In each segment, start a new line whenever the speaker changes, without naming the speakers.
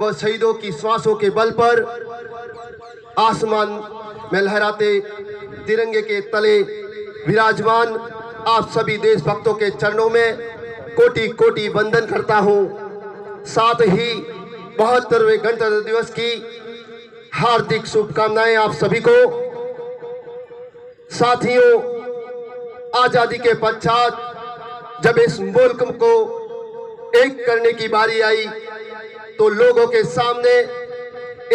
व शहीदों की श्वासों के बल पर आसमान में लहराते तिरंगे के तले विराजमान आप सभी देशभक्तों के चरणों में कोटि कोटि वंदन करता हूं। साथ ही 72वें गणतंत्र दिवस की हार्दिक शुभकामनाएं आप सभी को। साथियों, आजादी के पश्चात जब इस मुल्क को एक करने की बारी आई तो लोगों के सामने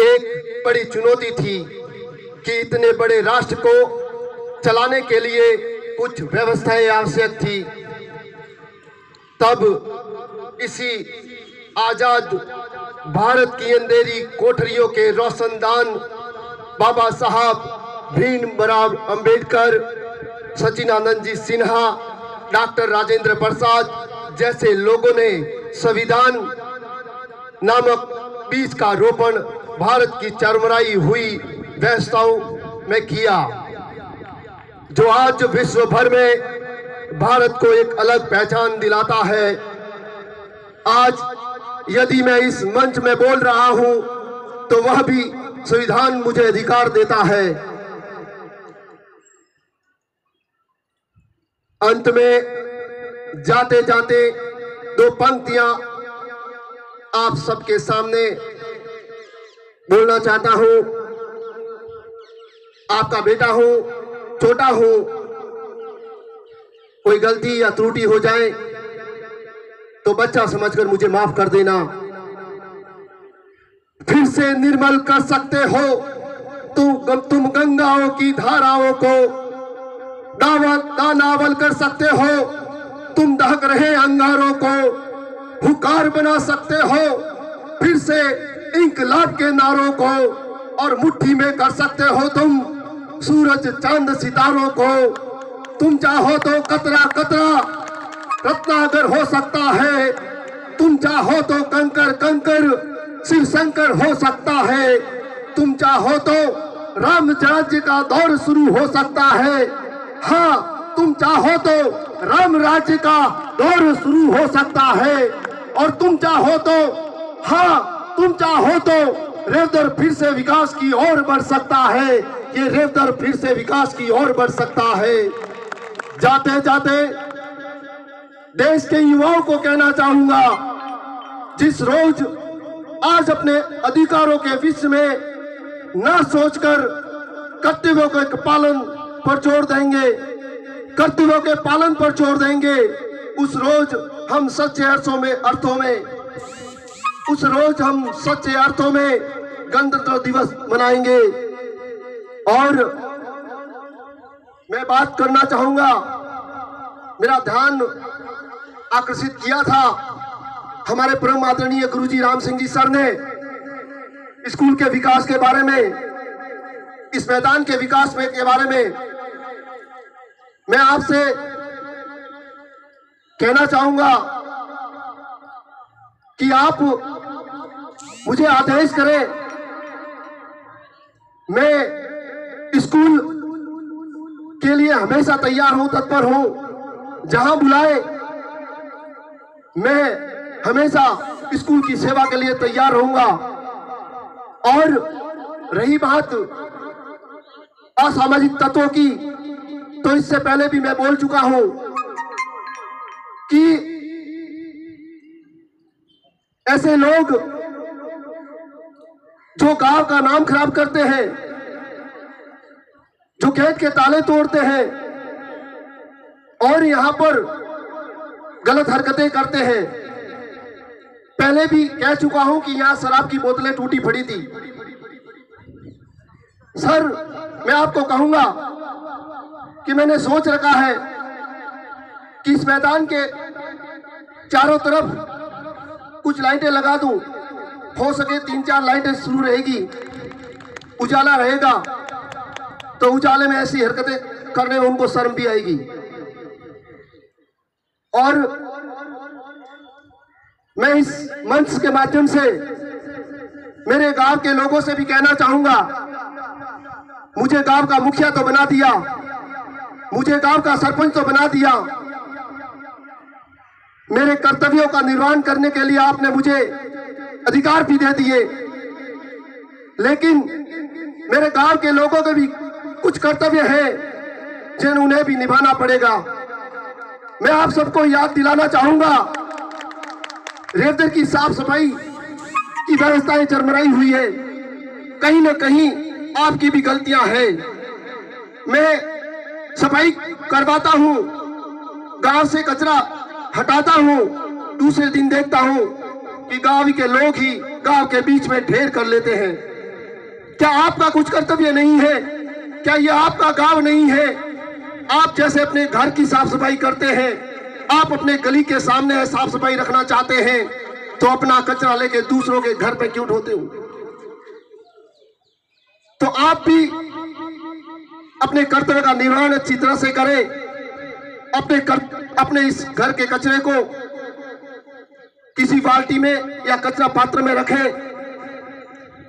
एक बड़ी चुनौती थी कि इतने बड़े राष्ट्र को चलाने के लिए कुछ व्यवस्थाएं आवश्यक थी। तब इसी आजाद भारत की अंधेरी कोठरियों के रोशनदान बाबा साहब भीमराव अंबेडकर, सचिदानंद जी सिन्हा, डॉक्टर राजेंद्र प्रसाद जैसे लोगों ने संविधान नामक बीज का रोपण भारत की चरमराई हुई व्यवस्थाओं में किया, जो आज विश्व भर में भारत को एक अलग पहचान दिलाता है। आज यदि मैं इस मंच में बोल रहा हूं तो वह भी संविधान मुझे अधिकार देता है। अंत में जाते जाते दो पंक्तियां आप सबके सामने बोलना चाहता हूं। आपका बेटा हूं, छोटा हूं, कोई गलती या त्रुटि हो जाए तो बच्चा समझकर मुझे माफ कर देना। फिर से निर्मल कर सकते हो तुम गंगाओं की धाराओं को, दानावल कर सकते हो तुम दहक रहे अंगारों को, हुकार बना सकते हो फिर से इंकलाब के नारों को, और मुट्ठी में कर सकते हो तुम सूरज चांद सितारों को। तुम चाहो तो कतरा कतरा रत्नागर हो सकता है, तुम चाहो तो कंकर कंकर शिव शंकर हो सकता है, तुम चाहो तो राम राज्य का दौर शुरू हो सकता है। हाँ, तुम चाहो तो राम राज्य का दौर शुरू हो सकता है, और तुम चाहो तो, हाँ तुम चाहो तो रेवदर फिर से विकास की ओर बढ़ सकता है। ये रेवदर फिर से विकास की ओर बढ़ सकता है। जाते जाते देश के युवाओं को कहना चाहूंगा, जिस रोज आज अपने अधिकारों के विषय में न सोचकर कर्तव्यों के पालन पर जोर देंगे, कर्तव्यों के पालन पर जोर देंगे, उस रोज हम सच्चे अर्थों में गणतंत्र दिवस मनाएंगे। और मैं बात करना चाहूंगा, मेरा ध्यान आकर्षित किया था हमारे परम आदरणीय गुरुजी राम सिंह जी सर ने स्कूल के विकास के बारे में, इस मैदान के विकास में के बारे में। मैं आपसे कहना चाहूंगा कि आप मुझे आदेश करें, मैं स्कूल के लिए हमेशा तैयार हूं, तत्पर हूं। जहां बुलाए मैं हमेशा स्कूल की सेवा के लिए तैयार रहूंगा। और रही बात असामाजिक तत्वों की, तो इससे पहले भी मैं बोल चुका हूं कि ऐसे लोग जो गांव का नाम खराब करते हैं, जो खेत के ताले तोड़ते हैं और यहां पर गलत हरकतें करते हैं। पहले भी कह चुका हूं कि यहां शराब की बोतलें टूटी पड़ी थी। सर, मैं आपको कहूंगा कि मैंने सोच रखा है कि इस मैदान के चारों तरफ कुछ लाइटें लगा दूं, हो सके 3-4 लाइटें शुरू रहेगी, उजाला रहेगा, तो उजाले में ऐसी हरकतें करने में उनको शर्म भी आएगी। और मैं इस मंच के माध्यम से मेरे गांव के लोगों से भी कहना चाहूंगा, मुझे गांव का मुखिया तो बना दिया, मुझे गांव का सरपंच तो बना दिया, मेरे कर्तव्यों का निर्वहन करने के लिए आपने मुझे अधिकार भी दे दिए, लेकिन मेरे गांव के लोगों के भी कुछ कर्तव्य है जिन्हें उन्हें भी निभाना पड़ेगा। मैं आप सबको याद दिलाना चाहूंगा, रेवदर की साफ सफाई की व्यवस्थाएं चरमराई हुई है, कहीं न कहीं आपकी भी गलतियां हैं। मैं सफाई करवाता हूं, गांव से कचरा हटाता हूं, दूसरे दिन देखता हूं कि गांव के लोग ही गांव के बीच में ढेर कर लेते हैं। क्या आपका कुछ कर्तव्य नहीं है? क्या यह आपका गांव नहीं है? आप जैसे अपने घर की साफ सफाई करते हैं, आप अपने गली के सामने साफ सफाई रखना चाहते हैं, तो अपना कचरा लेके दूसरों के घर पे क्यों ढोते हो? तो आप भी अपने कर्तव्य का निर्वहन अच्छी तरह से करें। अपने इस घर के कचरे को किसी बाल्टी में या कचरा पात्र में रखें।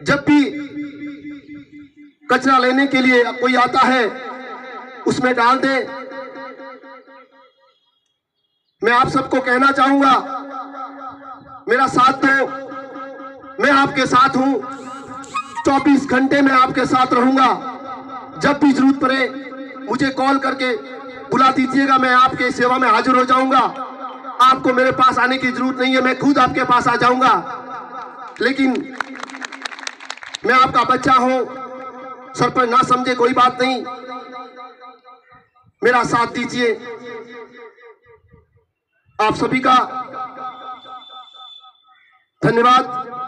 जब भी कचरा लेने के लिए कोई आता है, उसमें डाल दें। मैं आप सबको कहना चाहूंगा, मेरा साथ दो, मैं आपके साथ हूं, 24 घंटे में आपके साथ रहूंगा। जब भी जरूरत पड़े मुझे कॉल करके बुला दीजिएगा, मैं आपके सेवा में हाजिर हो जाऊंगा। आपको मेरे पास आने की जरूरत नहीं है, मैं खुद आपके पास आ जाऊंगा। लेकिन मैं आपका बच्चा हूं, सरपंच ना समझे कोई बात नहीं, मेरा साथ दीजिए। आप सभी का धन्यवाद।